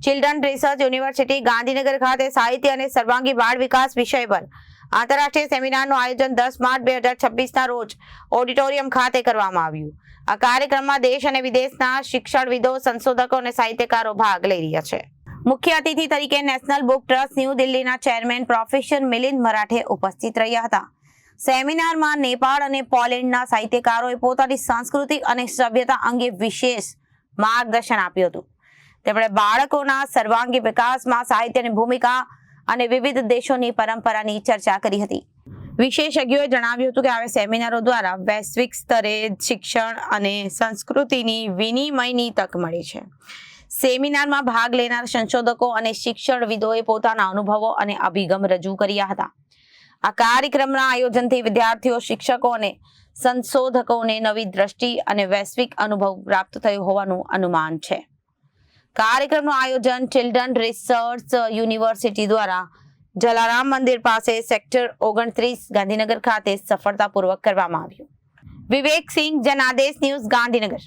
Children research university Gandhinagar ખાતે સાહિત્ય અને સર્વાંગી બાળ વિકાસ વિષય પર આંતરરાષ્ટ્રીય સેમિનારનું આયોજન 10 માર્ચ 2026ના રોજ ઓડિટોરિયમ ખાતે કરવામાં આવ્યું. આ કાર્યક્રમમાં દેશ અને વિદેશના શિક્ષણવિદો, સંશોધકો અને સાહિત્યકારો ભાગ લઈ રહ્યા છે. મુખ્ય અતિથિ તરીકે નેશનલ બુક ટ્રસ્ટ ન્યૂ દિલ્હીના ચેરમેન પ્રોફેસર મિલિંદ મરાઠે ઉપસ્થિત રહ્યા હતા. સેમિનારમાં નેપાળ અને પોલેન્ડના સાહિત્યકારોએ પોતાની સંસ્કૃતિ અને સભ્યતા અંગે વિશેષ માર્ગદર્શન આપ્યું હતું. તેમણે બાળકોના સર્વાંગી વિકાસમાં સાહિત્યની ભૂમિકા અને વિવિધ દેશોની પરંપરાની ચર્ચા કરી હતી. વિશેષજ્ઞોએ જણાવ્યું હતું કે આ સેમિનારો દ્વારા વૈશ્વિક સ્તરે શિક્ષણ અને સંસ્કૃતિની વિનિમયની તક મળી છે. સેમિનારમાં ભાગ લેનાર સંશોધકો અને શિક્ષણવિદોએ પોતાના અનુભવો અને અભિગમ રજૂ કર્યા હતા. આ કાર્યક્રમના આયોજનથી વિદ્યાર્થીઓ, શિક્ષકો અને સંશોધકોને નવી દ્રષ્ટિ અને વૈશ્વિક અનુભવ પ્રાપ્ત થયો હોવાનું અનુમાન છે. કાર્યક્રમનું આયોજન ચિલ્ડ્રન રિસર્ચ યુનિવર્સિટી દ્વારા જલારામ મંદિર પાસે સેક્ટર 29 ગાંધીનગર ખાતે સફળતાપૂર્વક કરવામાં આવ્યું. વિવેક સિંહ, જનાદેશ ન્યૂઝ, ગાંધીનગર.